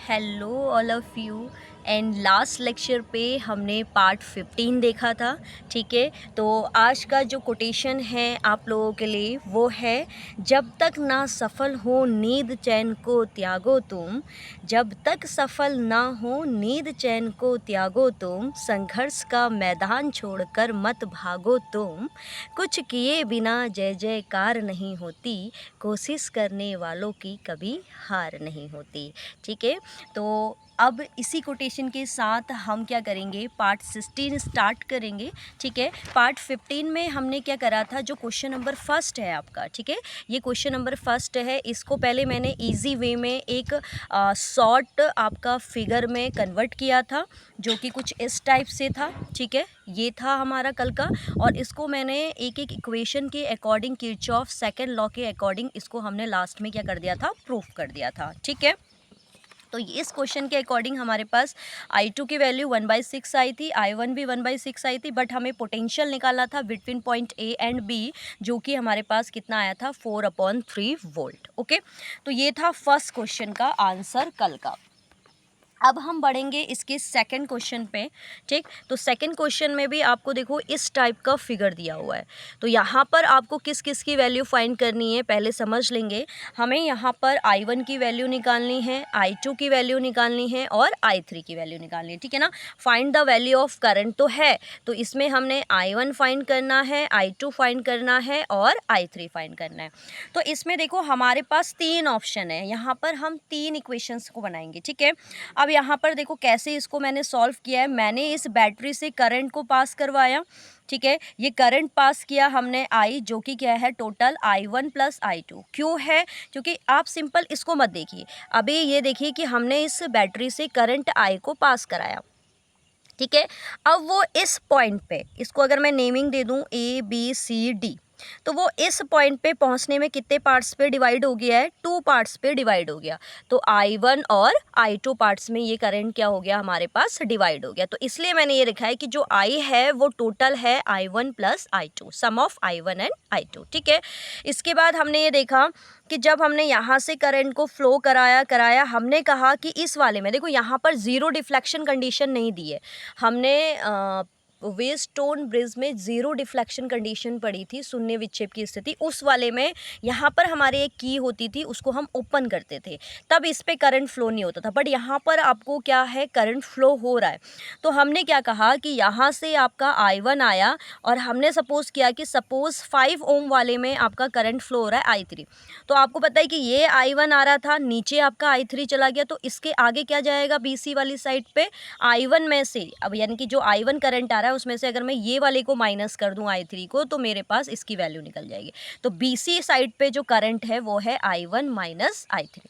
Hello all of you. And last lecture पे हमने part 15 देखा था। ठीक है, तो आज का जो कोटेशन है आप लोगों के लिए वो है, जब तक ना सफल हो नींद चैन को त्यागो तुम, जब तक सफल ना हो नींद चैन को त्यागो तुम, संघर्ष का मैदान छोड़कर मत भागो तुम, कुछ किए बिना जय जयकार नहीं होती, कोशिश करने वालों की कभी हार नहीं होती। ठीक है, तो अब इसी कोटेशन के साथ हम क्या करेंगे, पार्ट 16 स्टार्ट करेंगे। ठीक है, पार्ट 15 में हमने क्या करा था, जो क्वेश्चन नंबर फर्स्ट है आपका, ठीक है, ये क्वेश्चन नंबर फर्स्ट है। इसको पहले मैंने इजी वे में एक शॉर्ट आपका फिगर में कन्वर्ट किया था, जो कि कुछ इस टाइप से था। ठीक है, ये था हमारा कल का, और इसको मैंने एक एक इक्वेशन के अकॉर्डिंग, किरचॉफ सेकंड लॉ के अकॉर्डिंग, इसको हमने लास्ट में क्या कर दिया था, प्रूफ कर दिया था। ठीक है, तो इस क्वेश्चन के अकॉर्डिंग हमारे पास I2 की वैल्यू 1/6 आई थी, I1 भी 1/6 आई थी, बट हमें पोटेंशियल निकालना था between point A and B, जो कि हमारे पास कितना आया था, 4/3 वोल्ट। ओके, तो ये था फर्स्ट क्वेश्चन का आंसर कल का। अब हम बढ़ेंगे इसके सेकंड क्वेश्चन पे। ठीक, तो सेकंड क्वेश्चन में भी आपको देखो इस टाइप का फिगर दिया हुआ है। तो यहाँ पर आपको किस किस की वैल्यू फाइंड करनी है पहले समझ लेंगे। हमें यहाँ पर I1 की वैल्यू निकालनी है, I2 की वैल्यू निकालनी है और I3 की वैल्यू निकालनी है। ठीक है ना, find the value of current तो है, तो इसमें हमने I1 फाइंड करना है, I2 फाइंड करना है और I3 फाइंड करना है। तो इसमें देखो हमारे पास तीन ऑप्शन है, यहाँ पर हम तीन इक्वेशंस को बनाएंगे। ठीक है, अब यहाँ पर देखो कैसे इसको मैंने सॉल्व किया है। मैंने इस बैटरी से करंट को पास करवाया। ठीक है, ये करंट पास किया हमने I, जो कि क्या है, टोटल I1 प्लस I2। क्यों है, क्योंकि आप सिंपल इसको मत देखिए, अभी ये देखिए कि हमने इस बैटरी से करंट I को पास कराया। ठीक है, अब वो इस पॉइंट पे, इसको अगर मैं नेमिंग दे दूं ABCD, तो वो इस पॉइंट पे पहुंचने में कितने पार्ट्स पे डिवाइड हो गया है, 2 पार्ट्स पे डिवाइड हो गया। तो I1 और I2 पार्ट्स में ये करंट क्या हो गया, हमारे पास डिवाइड हो गया। तो इसलिए मैंने ये लिखा है कि जो I है वो टोटल है I1 plus I2, some of I1 and I2। ठीक है, इसके बाद हमने ये देखा कि जब हमने यहाँ से करंट को फ्लो कराया, हमने कहा कि इस वाले में देखो यहाँ पर ज़ीरो डिफ्लेक्शन कंडीशन नहीं दी है हमने। वेस्टोन ब्रिज में ज़ीरो डिफ्लेक्शन कंडीशन पड़ी थी, शून्य विक्षेप की स्थिति, उस वाले में यहाँ पर हमारे एक की होती थी, उसको हम ओपन करते थे, तब इस पे करंट फ्लो नहीं होता था। बट यहाँ पर आपको क्या है, करंट फ्लो हो रहा है। तो हमने क्या कहा कि यहाँ से आपका I1 आया, और हमने सपोज किया कि सपोज 5 ओम वाले में आपका करंट फ्लो हो रहा है I3। तो आपको पता है कि ये I1 आ रहा था, नीचे आपका I3 चला गया, तो इसके आगे क्या जाएगा, BC वाली साइड पे I1 में से, अब यानी कि जो I1 करंट आ रहा है उसमें से अगर मैं ये वाले को माइनस कर दूं I3 को, तो मेरे पास इसकी वैल्यू निकल जाएगी। तो BC साइड पे जो करंट है वो है I1 माइनस I3।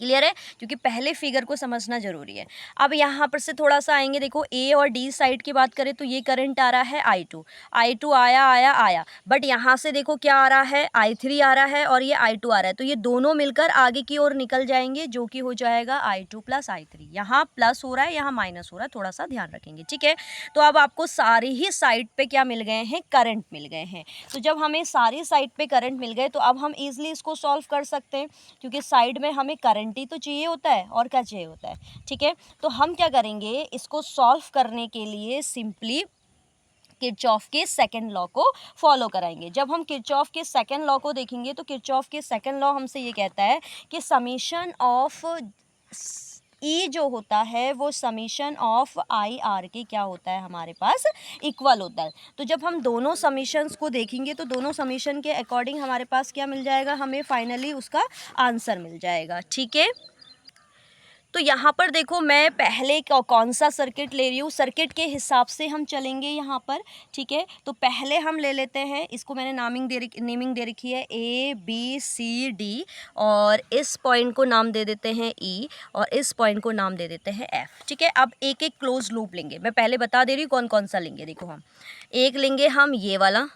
क्लियर है, क्योंकि पहले फिगर को समझना जरूरी है। अब यहाँ पर से थोड़ा सा आएंगे, देखो A और D साइड की बात करें तो ये करंट आ रहा है I2 आया, बट यहाँ से देखो क्या आ रहा है, I3 आ रहा है और ये I2 आ रहा है, तो ये दोनों मिलकर आगे की ओर निकल जाएंगे, जो कि हो जाएगा I2 प्लस I3। यहाँ प्लस हो रहा है, यहाँ माइनस हो रहा है, थोड़ा सा ध्यान रखेंगे। ठीक है, तो अब आपको सारी ही साइड पे क्या मिल गए हैं, करंट मिल गए हैं। तो जब हमें सारी साइड पे करंट मिल गए, तो अब हम ईजिली इसको सॉल्व कर सकते हैं, क्योंकि साइड में हमें करंट ही तो चाहिए होता है, और क्या चाहिए होता है। ठीक है, तो हम क्या करेंगे, इसको सॉल्व करने के लिए सिंपली किरचॉफ के सेकंड लॉ को फॉलो कराएंगे। जब हम किरचॉफ के सेकंड लॉ को देखेंगे, तो किरचॉफ के सेकंड लॉ हमसे ये कहता है कि समीशन ऑफ E जो होता है वो समीशन ऑफ IR के क्या होता है, हमारे पास इक्वल होता है। तो जब हम दोनों समीशंस को देखेंगे, तो दोनों समीशन के अकॉर्डिंग हमारे पास क्या मिल जाएगा, हमें फाइनली उसका आंसर मिल जाएगा। ठीक है, तो यहाँ पर देखो मैं पहले कौन सा सर्किट ले रही हूँ, सर्किट के हिसाब से हम चलेंगे यहाँ पर। ठीक है, तो पहले हम ले लेते हैं, इसको मैंने नेमिंग दे रखी है ABCD, और इस पॉइंट को नाम दे देते हैं E, और इस पॉइंट को नाम दे देते हैं F। ठीक है, अब एक एक क्लोज लूप लेंगे, मैं पहले बता दे रही हूँ कौन कौन सा लेंगे। देखो हम एक लेंगे हम ये वाला,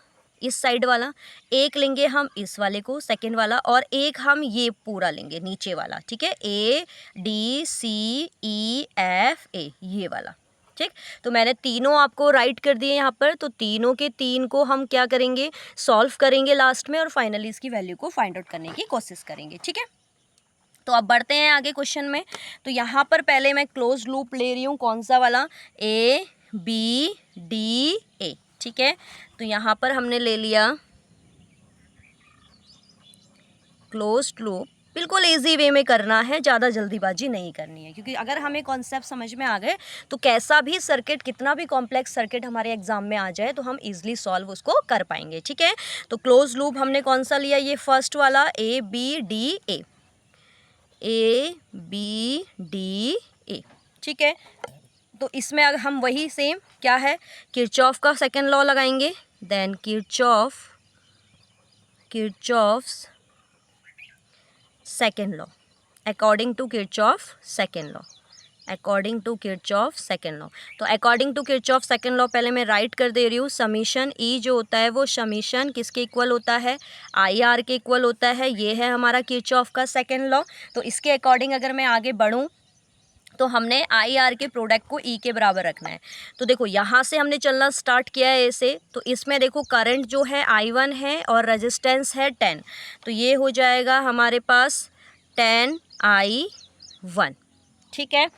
इस साइड वाला, एक लेंगे हम इस वाले को सेकंड वाला, और एक हम ये पूरा लेंगे नीचे वाला। ठीक है, ADCEFA ये वाला। ठीक, तो मैंने तीनों आपको राइट कर दिए यहाँ पर, तो तीनों के तीन को हम क्या करेंगे, सॉल्व करेंगे लास्ट में, और फाइनली इसकी वैल्यू को फाइंड आउट करने की कोशिश करेंगे। ठीक है, तो अब बढ़ते हैं आगे क्वेश्चन में। तो यहाँ पर पहले मैं क्लोज लूप ले रही हूँ, कौन सा वाला, A B D A, ठीक है। तो यहाँ पर हमने ले लिया क्लोज्ड लूप। बिल्कुल इजी वे में करना है, ज़्यादा जल्दीबाजी नहीं करनी है, क्योंकि अगर हमें कॉन्सेप्ट समझ में आ गए तो कैसा भी सर्किट, कितना भी कॉम्प्लेक्स सर्किट हमारे एग्जाम में आ जाए तो हम इजीली सॉल्व उसको कर पाएंगे, ठीक है। तो क्लोज लूप हमने कौन सा लिया, ये फर्स्ट वाला A B D A, ठीक है। तो इसमें अगर हम वही सेम क्या है, किरचॉफ का सेकंड लॉ लगाएंगे, then Kirchhoff's second law, according to Kirchhoff second law, according to Kirchhoff second law. तो according to Kirchhoff second law पहले मैं राइट कर दे रही हूँ, समीशन ई जो होता है वो समीशन किसके इक्वल होता है, आई आर के इक्वल होता है। ये है हमारा किरचॉफ का सेकेंड लॉ। तो इसके अकॉर्डिंग अगर मैं आगे बढ़ूँ तो हमने आई आर के प्रोडक्ट को ई के बराबर रखना है। तो देखो यहाँ से हमने चलना स्टार्ट किया है ऐसे, तो इसमें देखो करंट जो है I1 है और रेजिस्टेंस है 10, तो ये हो जाएगा हमारे पास 10I1, ठीक है।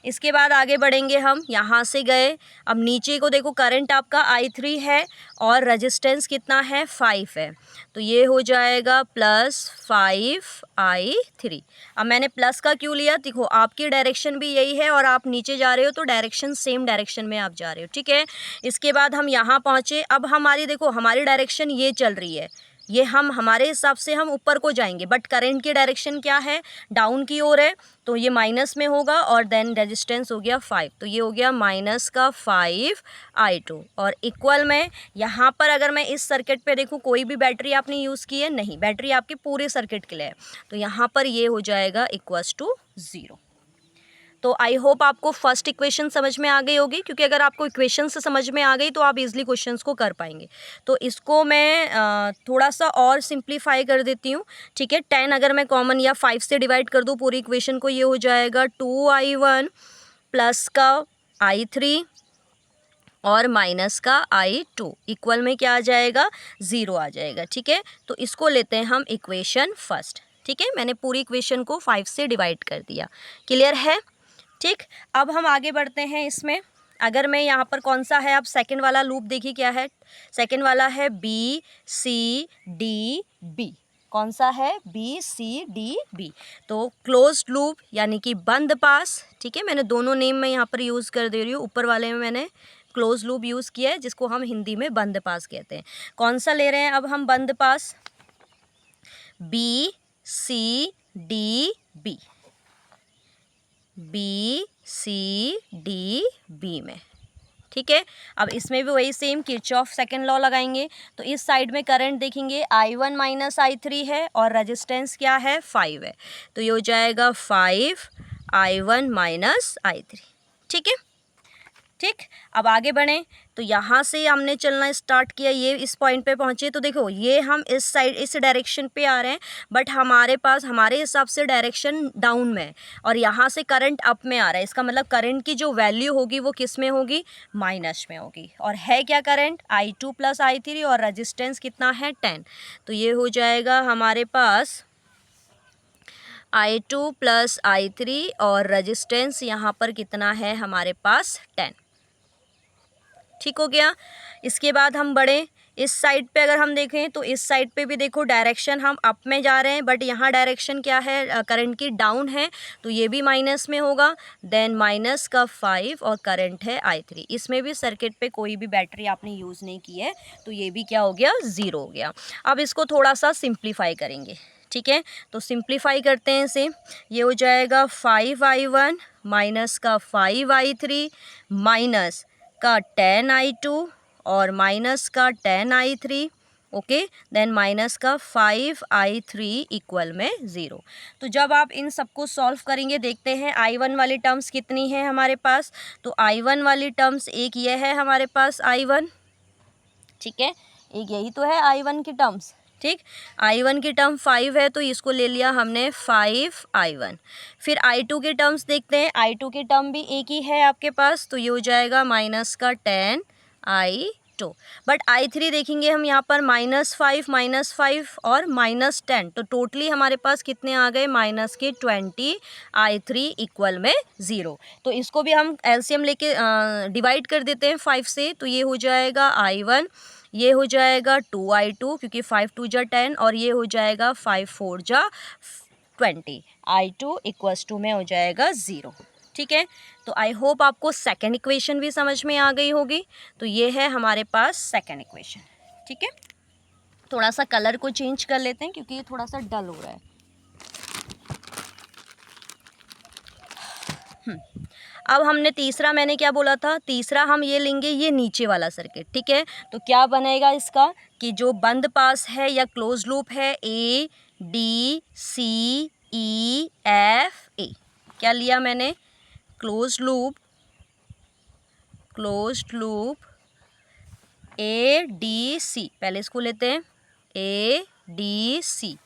इसके बाद आगे बढ़ेंगे हम, यहाँ से गए, अब नीचे को देखो करंट आपका I3 है और रेजिस्टेंस कितना है 5 है, तो ये हो जाएगा +5I3। अब मैंने प्लस का क्यों लिया, देखो आपकी डायरेक्शन भी यही है और आप नीचे जा रहे हो तो डायरेक्शन सेम डायरेक्शन में आप जा रहे हो, ठीक है। इसके बाद हम यहाँ पहुँचे, अब हमारी देखो हमारी डायरेक्शन ये चल रही है, ये हम हमारे हिसाब से हम ऊपर को जाएंगे, बट करंट की डायरेक्शन क्या है, डाउन की ओर है, तो ये माइनस में होगा और देन रेजिस्टेंस हो गया 5, तो ये हो गया -5I2। और इक्वल में यहाँ पर अगर मैं इस सर्किट पे देखूँ, कोई भी बैटरी आपने यूज़ की है नहीं, बैटरी आपके पूरे सर्किट के लिए है, तो यहाँ पर ये हो जाएगा =0। तो आई होप आपको फर्स्ट इक्वेशन समझ में आ गई होगी, क्योंकि अगर आपको इक्वेशन से समझ में आ गई तो आप इजीली क्वेश्चंस को कर पाएंगे। तो इसको मैं थोड़ा सा और सिंप्लीफाई कर देती हूँ, ठीक है। 10 अगर मैं कॉमन या 5 से डिवाइड कर दूँ पूरी इक्वेशन को, ये हो जाएगा 2I1 प्लस का I3 और माइनस का I2, इक्वल में क्या आ जाएगा, 0 आ जाएगा, ठीक है। तो इसको लेते हैं हम इक्वेशन फर्स्ट, ठीक है। मैंने पूरी इक्वेशन को 5 से डिवाइड कर दिया, क्लियर है, ठीक। अब हम आगे बढ़ते हैं इसमें, अगर मैं यहाँ पर कौन सा है, आप सेकंड वाला लूप देखिए क्या है, सेकंड वाला है BCDB, कौन सा है, BCDB। तो क्लोज्ड लूप यानी कि बंद पास, ठीक है। मैंने दोनों नेम में यहाँ पर यूज़ कर दे रही हूँ, ऊपर वाले में मैंने क्लोज लूप यूज़ किया है, जिसको हम हिंदी में बंद पास कहते हैं। कौन सा ले रहे हैं अब हम बंद पास, BCDB में, ठीक है। अब इसमें भी वही सेम किरचॉफ सेकंड लॉ लगाएंगे। तो इस साइड में करंट देखेंगे I1 माइनस I3 है और रेजिस्टेंस क्या है 5 है, तो ये हो जाएगा 5I1 माइनस I3, ठीक है, ठीक। अब आगे बढ़ें, तो यहाँ से हमने चलना स्टार्ट किया, ये इस पॉइंट पे पहुँचे, तो देखो ये हम इस साइड इस डायरेक्शन पे आ रहे हैं, बट हमारे पास हमारे हिसाब से डायरेक्शन डाउन में है और यहाँ से करंट अप में आ रहा है। इसका मतलब करंट की जो वैल्यू होगी वो किस में होगी, माइनस में होगी। और है क्या करंट, I2 प्लस I3 और रजिस्टेंस कितना है 10, तो ये हो जाएगा हमारे पास I2 प्लस I3 और रजिस्टेंस यहाँ पर कितना है हमारे पास 10, ठीक हो गया। इसके बाद हम बढ़े इस साइड पे, अगर हम देखें तो इस साइड पे भी देखो डायरेक्शन हम अप में जा रहे हैं, बट यहाँ डायरेक्शन क्या है, करंट की डाउन है, तो ये भी माइनस में होगा, देन माइनस का 5 और करंट है I3। इसमें भी सर्किट पे कोई भी बैटरी आपने यूज़ नहीं की है, तो ये भी क्या हो गया, 0 हो गया। अब इसको थोड़ा सा सिंप्लीफाई करेंगे, ठीक है। तो सिंप्लीफाई करते हैं इसे, ये हो जाएगा 5I1 माइनस का 5I3 माइनस का 10I2 और माइनस का 10I3, ओके, देन माइनस का 5I3 इक्वल में 0। तो जब आप इन सबको सॉल्व करेंगे, देखते हैं I1 वाली टर्म्स कितनी है हमारे पास, तो I1 वाली टर्म्स एक ये है हमारे पास I1, ठीक है, एक यही तो है I1 की टर्म्स, ठीक। I1 की टर्म 5 है, तो इसको ले लिया हमने 5I1। फिर I2 की टर्म्स देखते हैं, I2 की टर्म भी एक ही है आपके पास, तो ये हो जाएगा माइनस का 10I2, टू। बट I3 देखेंगे हम यहाँ पर -5 और -10, तो टोटली हमारे पास कितने आ गए, -20, I3 इक्वल में 0। तो इसको भी हम एलसीएम लेके डिवाइड कर देते हैं 5 से, तो ये हो जाएगा I1, ये हो जाएगा 2I2 क्योंकि 5 2 जा 10, और ये हो जाएगा 5 4 जा 20। I2 इक्वल्स टू में हो जाएगा 0। ठीक है, तो आई होप आपको सेकेंड इक्वेशन भी समझ में आ गई होगी। तो ये है हमारे पास सेकेंड इक्वेशन। ठीक है, थोड़ा सा कलर को चेंज कर लेते हैं क्योंकि ये थोड़ा सा डल हो रहा है। अब हमने तीसरा, मैंने क्या बोला था, तीसरा हम ये लेंगे, ये नीचे वाला सर्किट। ठीक है, तो क्या बनेगा इसका कि जो बंद पास है या क्लोज लूप है, A D C E F A, क्या लिया मैंने, close loop A D C, पहले इसको लेते हैं, A D C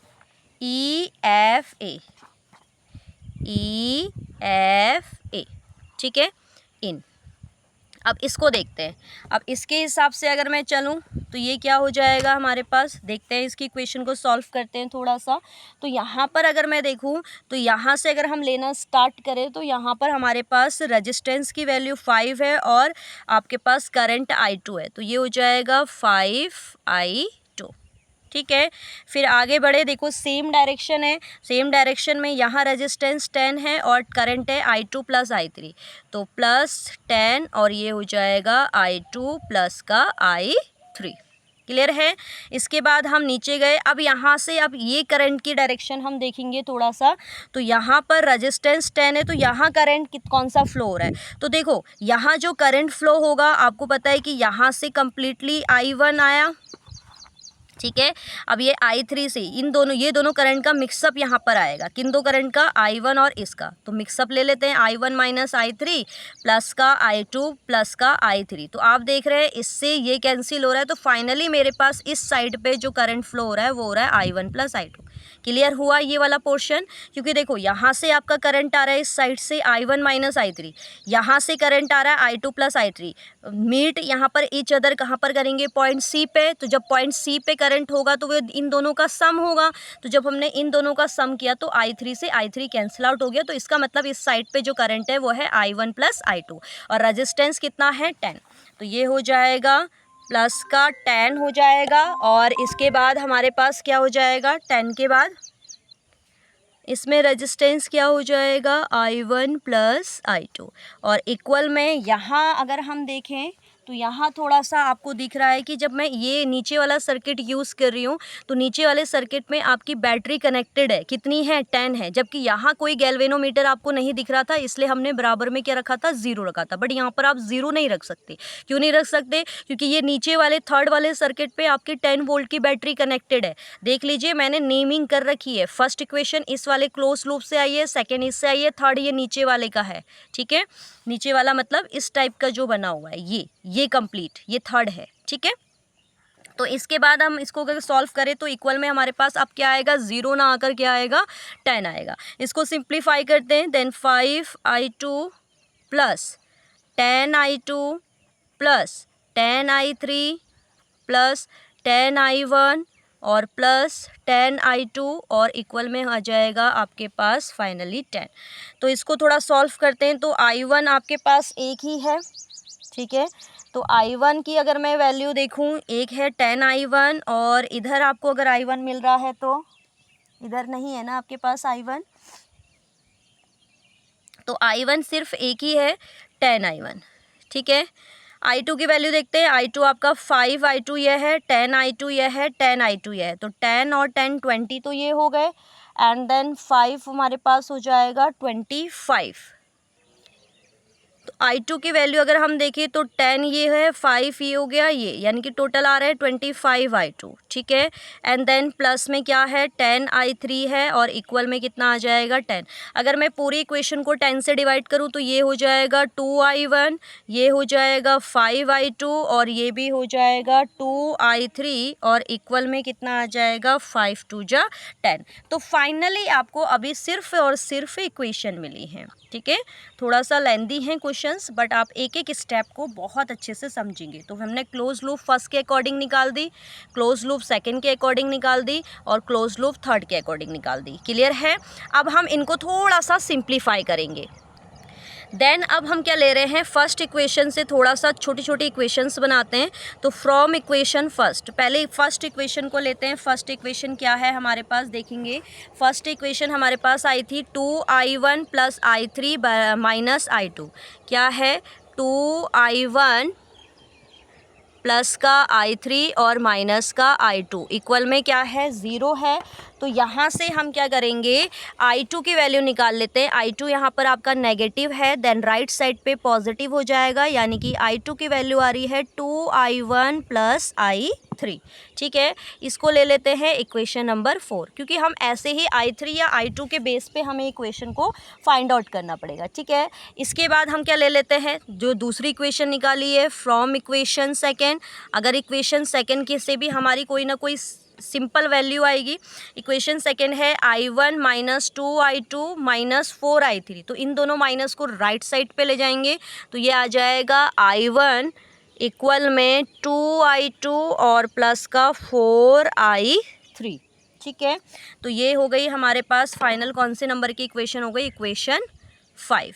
E F A, ठीक है, इन। अब इसको देखते हैं। अब इसके हिसाब से अगर मैं चलूँ तो ये क्या हो जाएगा हमारे पास, देखते हैं इसकी इक्वेशन को सॉल्व करते हैं थोड़ा सा। तो यहाँ पर अगर मैं देखूँ तो यहाँ से अगर हम लेना स्टार्ट करें तो यहाँ पर हमारे पास रेजिस्टेंस की वैल्यू 5 है और आपके पास करंट I2 है, तो ये हो जाएगा 5I2। ठीक है, फिर आगे बढ़े, देखो सेम डायरेक्शन है, सेम डायरेक्शन में यहाँ रेजिस्टेंस 10 है और करंट है I2 प्लस I3, तो +10 और ये हो जाएगा I2 प्लस का I3। क्लियर है। इसके बाद हम नीचे गए, अब यहाँ से अब ये करंट की डायरेक्शन हम देखेंगे थोड़ा सा। तो यहाँ पर रेजिस्टेंस 10 है, तो यहाँ करंट कौन सा फ्लो हो रहा है, तो देखो यहाँ जो करंट फ्लो होगा आपको पता है कि यहाँ से कंप्लीटली I1 आया। ठीक है, अब ये I3 से इन दोनों, ये दोनों करंट का मिक्सअप यहाँ पर आएगा, किन दो करंट का, I1 और इसका, तो मिक्सअप ले लेते हैं, I1 माइनस I3 प्लस का I2 प्लस का I3। तो आप देख रहे हैं इससे ये कैंसिल हो रहा है, तो फाइनली मेरे पास इस साइड पे जो करंट फ्लो हो रहा है वो हो रहा है I1 प्लस I2। क्लियर हुआ ये वाला पोर्शन, क्योंकि देखो यहाँ से आपका करंट आ रहा है इस साइड से I1 माइनस I3, यहाँ से करंट आ रहा है I2 प्लस I3, मीट यहाँ पर ईच अदर कहाँ पर करेंगे, पॉइंट C पे। तो जब पॉइंट C पे करंट होगा तो वो इन दोनों का सम होगा, तो जब हमने इन दोनों का सम किया तो I3 से I3 कैंसिल आउट हो गया, तो इसका मतलब इस साइड पे जो करंट है वो है I1 प्लस I2 और रेजिस्टेंस कितना है 10, तो ये हो जाएगा प्लस का 10 हो जाएगा। और इसके बाद हमारे पास क्या हो जाएगा, 10 के बाद इसमें रेजिस्टेंस क्या हो जाएगा, I1 प्लस I2 और इक्वल में यहाँ अगर हम देखें तो यहाँ थोड़ा सा आपको दिख रहा है कि जब मैं ये नीचे वाला सर्किट यूज़ कर रही हूँ तो नीचे वाले सर्किट में आपकी बैटरी कनेक्टेड है, कितनी है, 10 है, जबकि यहाँ कोई गैल्वेनोमीटर आपको नहीं दिख रहा था, इसलिए हमने बराबर में क्या रखा था, 0 रखा था। बट यहाँ पर आप 0 नहीं रख सकते, क्यों नहीं रख सकते, क्योंकि ये नीचे वाले थर्ड वाले सर्किट पे आपकी 10 वोल्ट की बैटरी कनेक्टेड है। देख लीजिए मैंने नेमिंग कर रखी है, फर्स्ट इक्वेशन इस वाले क्लोज लूप से आई है, सेकेंड इससे आई है, थर्ड ये नीचे वाले का है। ठीक है, नीचे वाला मतलब इस टाइप का जो बना हुआ है ये कंप्लीट, ये थर्ड है। ठीक है, तो इसके बाद हम इसको अगर सॉल्व करें तो इक्वल में हमारे पास अब क्या आएगा, 0 ना आकर क्या आएगा, 10 आएगा। इसको सिंप्लीफाई करते हैं, then 5I2 plus 10I2 plus 10I3 plus 10I1 और प्लस 10I2 और इक्वल में आ जाएगा आपके पास फाइनली 10। तो इसको थोड़ा सॉल्व करते हैं, तो I1 आपके पास एक ही है। ठीक है, तो I1 की अगर मैं वैल्यू देखूं, एक है 10I1 और इधर आपको अगर I1 मिल रहा है तो इधर नहीं है ना आपके पास I1, तो I1 सिर्फ एक ही है, 10I1। ठीक है, I2 की वैल्यू देखते हैं, I2 आपका 5I2 यह है, 10I2 यह है, 10I2 यह है, तो 10 और 10 20 तो ये हो गए, एंड देन 5 हमारे पास हो जाएगा 25। तो I2 की वैल्यू अगर हम देखें तो 10 ये है, 5 ये हो गया, ये यानी कि टोटल आ रहा है 25 I2। ठीक है, एंड देन प्लस में क्या है, 10 I3 है और इक्वल में कितना आ जाएगा, 10। अगर मैं पूरी इक्वेशन को 10 से डिवाइड करूँ तो ये हो जाएगा 2I1, ये हो जाएगा 5I2 और ये भी हो जाएगा 2I3 और इक्वल में कितना आ जाएगा, 5 2 जा 10। तो फाइनली आपको अभी सिर्फ और सिर्फ इक्वेशन मिली है। ठीक है, थोड़ा सा लेंदी है क्वेश्चन, इक्वेशंस, बट आप एक एक स्टेप को बहुत अच्छे से समझेंगे। तो हमने क्लोज लूप फर्स्ट के अकॉर्डिंग निकाल दी, क्लोज लूप सेकंड के अकॉर्डिंग निकाल दी और क्लोज लूप थर्ड के अकॉर्डिंग निकाल दी। क्लियर है? अब हम इनको थोड़ा सा सिंप्लीफाई करेंगे। देन अब हम क्या ले रहे हैं, फर्स्ट इक्वेशन से थोड़ा सा छोटी छोटी इक्वेशंस बनाते हैं। तो फ्रॉम इक्वेशन फर्स्ट, पहले फर्स्ट इक्वेशन को लेते हैं। फर्स्ट इक्वेशन क्या है हमारे पास, देखेंगे। फर्स्ट इक्वेशन हमारे पास आई थी 2i1 + i3 - i2। क्या है, 2i1 प्लस का i3 और माइनस का i2 इक्वल में क्या है, 0 है। तो यहाँ से हम क्या करेंगे, i2 की वैल्यू निकाल लेते हैं। i2 यहाँ पर आपका नेगेटिव है, देन राइट साइड पे पॉजिटिव हो जाएगा, यानी कि i2 की वैल्यू आ रही है 2i1 + i3। ठीक है, इसको ले लेते हैं इक्वेशन नंबर 4, क्योंकि हम ऐसे ही i3 या i2 के बेस पे हमें इक्वेशन को फाइंड आउट करना पड़ेगा। ठीक है, इसके बाद हम क्या ले लेते हैं, जो दूसरी इक्वेशन निकाली है फ्रॉम इक्वेशन सेकेंड। अगर इक्वेशन सेकेंड के से भी हमारी कोई ना कोई सिंपल वैल्यू आएगी। इक्वेशन सेकेंड है i1 - 2i2 - 4i3। तो इन दोनों माइनस को राइट साइड पे ले जाएंगे, तो ये आ जाएगा i1 इक्वल में 2i2 और प्लस का 4i3। ठीक है, तो ये हो गई हमारे पास फाइनल कौन से नंबर की इक्वेशन हो गई, इक्वेशन 5।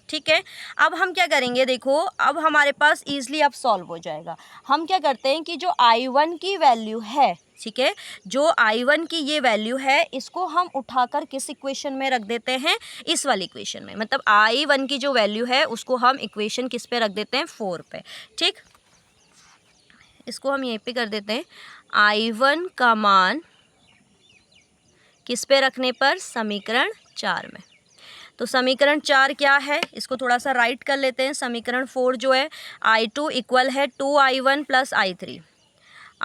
ठीक है, अब हम क्या करेंगे, देखो अब हमारे पास ईजिली अब सॉल्व हो जाएगा। हम क्या करते हैं कि जो i1 की वैल्यू है, ठीक है, जो i1 की ये वैल्यू है, इसको हम उठाकर किस इक्वेशन में रख देते हैं, इस वाली इक्वेशन में। मतलब i1 की जो वैल्यू है उसको हम इक्वेशन किस पे रख देते हैं, 4 पे। ठीक, इसको हम यहीं पे कर देते हैं, i1 का मान किस पे रखने पर, समीकरण 4 में। तो समीकरण 4 क्या है, इसको थोड़ा सा राइट कर लेते हैं। समीकरण 4 जो है, i2 इक्वल है 2i1 + i3।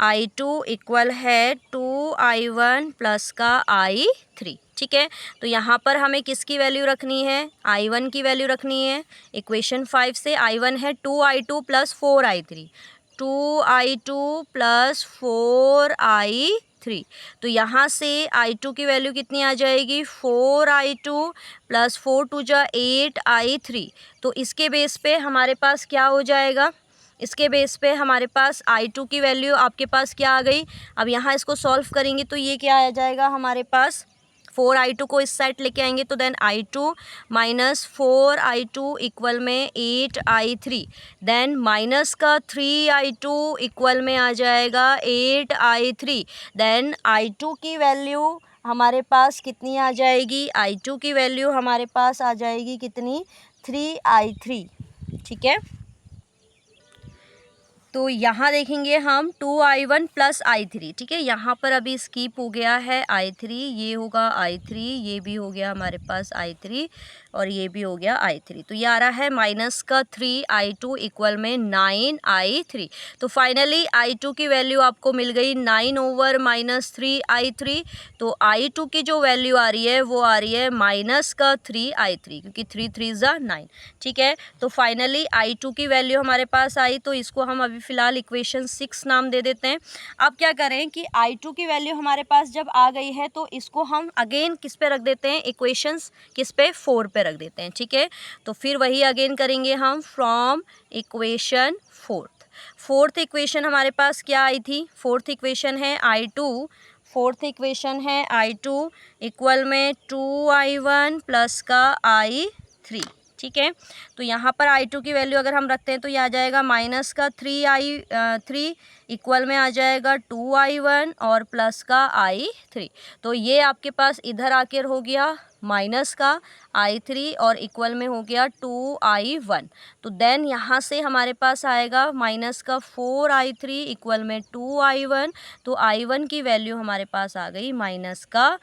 i2 इक्वल है 2i1 प्लस का i3। ठीक है, तो यहाँ पर हमें किसकी वैल्यू रखनी है, i1 की वैल्यू रखनी है। इक्वेशन 5 से i1 है 2i2 + 4i3, 2i2 + 4i3। तो यहाँ से i2 की वैल्यू कितनी आ जाएगी, 4i2 + 4 × 2 = 8i3। तो इसके बेस पे हमारे पास क्या हो जाएगा, इसके बेस पे हमारे पास i2 की वैल्यू आपके पास क्या आ गई। अब यहाँ इसको सॉल्व करेंगे तो ये क्या आ जाएगा हमारे पास, 4i2 को इस साइड लेके आएंगे तो देन i2 - 4i2 इक्वल में 8i3, देन माइनस का 3i2 इक्वल में आ जाएगा 8i3। देन i2 की वैल्यू हमारे पास कितनी आ जाएगी, i2 की वैल्यू हमारे पास आ जाएगी कितनी, 3i3। ठीक है, तो यहाँ देखेंगे हम 2i1 + i3। ठीक है, यहाँ पर अभी स्किप हो गया है i3, ये होगा i3, ये भी हो गया हमारे पास i3 और ये भी हो गया i3। तो ये आ रहा है माइनस का 3i2 इक्वल में 9i3। तो फाइनली i2 की वैल्यू आपको मिल गई 9/- -3i3। तो i2 की जो वैल्यू आ रही है वो आ रही है माइनस का 3i3, क्योंकि 3 3 = 9। ठीक है, तो फाइनली i2 की वैल्यू हमारे पास आई, तो इसको हम अभी फ़िलहाल इक्वेशन 6 नाम दे देते हैं। अब क्या करें कि i2 की वैल्यू हमारे पास जब आ गई है तो इसको हम अगेन किस पे रख देते हैं, इक्वेशंस किस पे, 4 पे रख देते हैं। ठीक है, तो फिर वही अगेन करेंगे हम, फ्रॉम इक्वेशन 4th इक्वेशन हमारे पास क्या आई थी, 4th इक्वेशन है i2, 4th इक्वेशन है i2 इक्वल में 2i1 प्लस का i3। ठीक है, तो यहाँ पर i2 की वैल्यू अगर हम रखते हैं तो ये आ जाएगा माइनस का 3i3 इक्वल में आ जाएगा 2i1 और प्लस का i3। तो ये आपके पास इधर आकर हो गया माइनस का i3 और इक्वल में हो गया 2i1। तो देन यहाँ से हमारे पास आएगा माइनस का 4i3 इक्वल में 2i1। तो i1 की वैल्यू हमारे पास आ गई माइनस का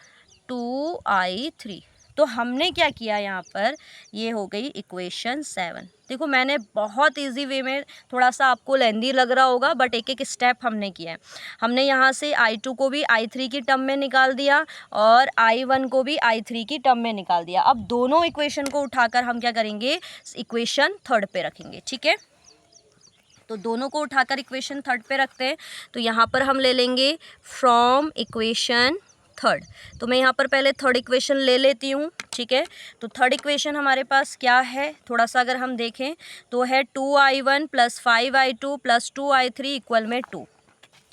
2i3। तो हमने क्या किया यहाँ पर, ये हो गई इक्वेशन 7। देखो मैंने बहुत इजी वे में, थोड़ा सा आपको लेंदी लग रहा होगा बट एक एक स्टेप हमने किया है। हमने यहाँ से i2 को भी i3 की टर्म में निकाल दिया और i1 को भी i3 की टर्म में निकाल दिया। अब दोनों इक्वेशन को उठाकर हम क्या करेंगे, इक्वेशन 3rd पे रखेंगे। ठीक है, तो दोनों को उठाकर इक्वेशन 3rd पे रखते हैं। तो यहाँ पर हम ले लेंगे फ्रॉम इक्वेशन थर्ड। तो मैं यहाँ पर पहले थर्ड इक्वेशन ले लेती हूँ, ठीक है। तो थर्ड इक्वेशन हमारे पास क्या है, थोड़ा सा अगर हम देखें तो है 2i1 + 5i2 + 2i3 इक्वल में 2,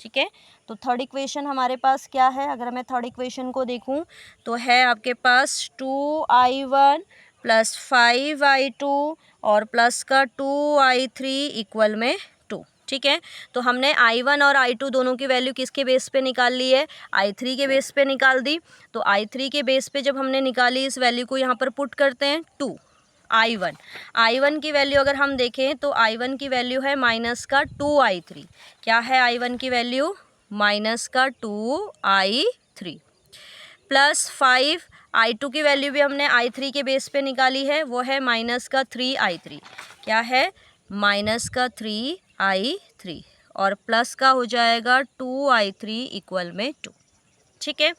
ठीक है। तो थर्ड इक्वेशन हमारे पास क्या है, अगर मैं थर्ड इक्वेशन को देखूं तो है आपके पास 2i1 + 5i2 और प्लस का 2i3 इक्वल में 2, ठीक है। तो हमने i1 और i2 दोनों की वैल्यू किसके बेस पे निकाल ली है, i3 के बेस पे निकाल दी। तो i3 के बेस पे जब हमने निकाली, इस वैल्यू को यहाँ पर पुट करते हैं, 2 i1 की वैल्यू अगर हम देखें तो i1 की वैल्यू है माइनस का 2i3। क्या है i1 की वैल्यू, माइनस का 2i3 प्लस 5i2 की वैल्यू भी हमने i3 के बेस पे निकाली है, वो है माइनस का 3i3। क्या है, माइनस का 3i3 और प्लस का हो जाएगा 2i3 इक्वल में 2, ठीक है।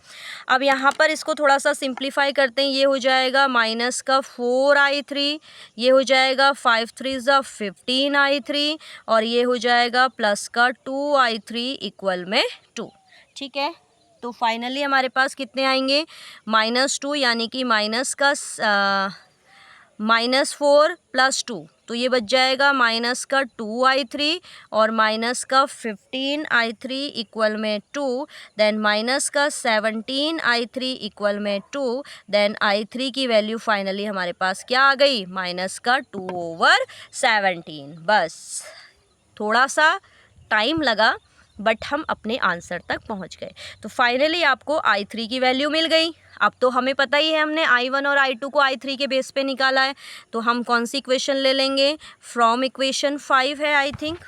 अब यहाँ पर इसको थोड़ा सा सिंप्लीफाई करते हैं, ये हो जाएगा माइनस का 4i3, ये हो जाएगा 5 3 15i3 और ये हो जाएगा प्लस का 2i3 इक्वल में 2, ठीक है। तो फाइनली हमारे पास कितने आएंगे, -2 यानी कि -4 + 2, तो ये बच जाएगा माइनस का 2i3 और माइनस का 15i3 इक्वल में 2, देन माइनस का 17i3 इक्वल में 2, देन i3 की वैल्यू फाइनली हमारे पास क्या आ गई, माइनस का 2/17। बस थोड़ा सा टाइम लगा बट हम अपने आंसर तक पहुंच गए। तो फाइनली आपको i3 की वैल्यू मिल गई। अब तो हमें पता ही है, हमने i1 और i2 को i3 के बेस पे निकाला है, तो हम कौन सी इक्वेशन ले लेंगे, फ्रॉम इक्वेशन 5 है आई थिंक,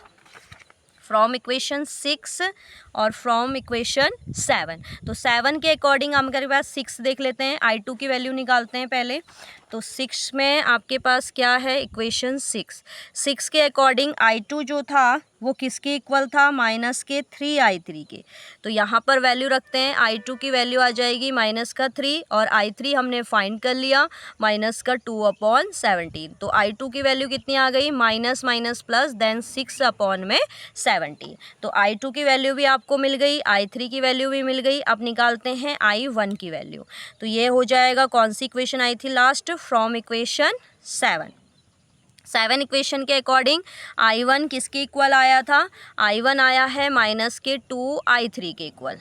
फ्रॉम इक्वेशन 6 और फ्रॉम इक्वेशन 7। तो 7 के अकॉर्डिंग हमारे पास 6 देख लेते हैं, i2 की वैल्यू निकालते हैं पहले। तो 6 में आपके पास क्या है, इक्वेशन 6 के अकॉर्डिंग i2 जो था वो किसके इक्वल था, माइनस के 3i3 के। तो यहाँ पर वैल्यू रखते हैं, i2 की वैल्यू आ जाएगी माइनस का 3 और i3 हमने फाइंड कर लिया माइनस का 2/17। तो i2 की वैल्यू कितनी आ गई, माइनस माइनस प्लस देन 6/17। तो i2 की वैल्यू भी आपको मिल गई, i3 की वैल्यू भी मिल गई। अब निकालते हैं i1 की वैल्यू। तो ये हो जाएगा, कौन सी इक्वेशन आई थी लास्ट, फ्रॉम इक्वेशन 7 इक्वेशन के अकॉर्डिंग i1 किसके इक्वल आया था, i1 आया है माइनस के 2i3 के इक्वल,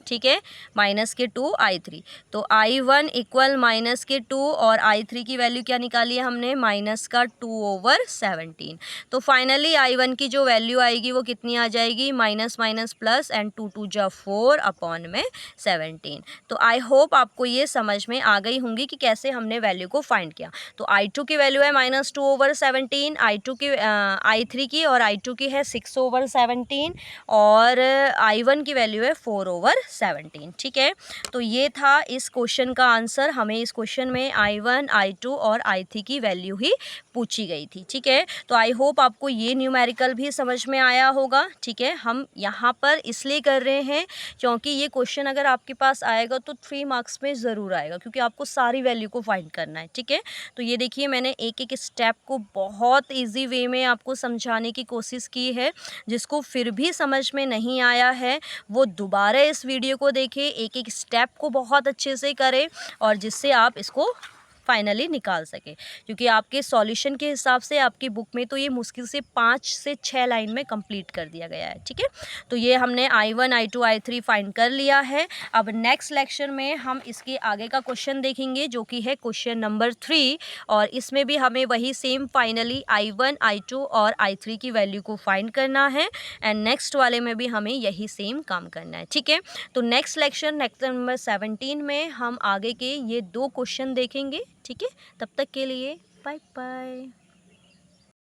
ठीक है, माइनस के 2i3। तो i1 इक्वल माइनस के 2 और i3 की वैल्यू क्या निकाली है हमने, माइनस का 2/17। तो फाइनली i1 की जो वैल्यू आएगी वो कितनी आ जाएगी, माइनस माइनस प्लस एंड 2 2 जा 4/17। तो आई होप आपको ये समझ में आ गई होंगी कि कैसे हमने वैल्यू को फाइंड किया। तो i2 की वैल्यू है -2/17, i3 की और i2 की है 6/17 और i1 की वैल्यू है 4/17, ठीक है। तो ये था इस क्वेश्चन का आंसर। हमें इस क्वेश्चन में i1, i2 और i3 की वैल्यू ही पूछी गई थी, ठीक है। तो आई होप आपको ये न्यूमेरिकल भी समझ में आया होगा, ठीक है। हम यहाँ पर इसलिए कर रहे हैं क्योंकि ये क्वेश्चन अगर आपके पास आएगा तो 3 मार्क्स में ज़रूर आएगा, क्योंकि आपको सारी वैल्यू को फाइंड करना है, ठीक है। तो ये देखिए, मैंने एक एक स्टेप को बहुत ईजी वे में आपको समझाने की कोशिश की है। जिसको फिर भी समझ में नहीं आया है वो दोबारा इस वीडियो को देखें, एक एक स्टेप को बहुत अच्छे से करें और जिससे आप इसको फाइनली निकाल सके, क्योंकि आपके सॉल्यूशन के हिसाब से आपकी बुक में तो ये मुश्किल से 5 से 6 लाइन में कंप्लीट कर दिया गया है, ठीक है। तो ये हमने i1, i2, i3 फाइंड कर लिया है। अब नेक्स्ट लेक्चर में हम इसके आगे का क्वेश्चन देखेंगे जो कि है क्वेश्चन नंबर 3 और इसमें भी हमें वही सेम फाइनली i1, i2 और i3 की वैल्यू को फाइंड करना है एंड नेक्स्ट वाले में भी हमें यही सेम काम करना है, ठीक है। तो नेक्स्ट नंबर 17 में हम आगे के ये 2 क्वेश्चन देखेंगे, ठीक है। तब तक के लिए बाय बाय।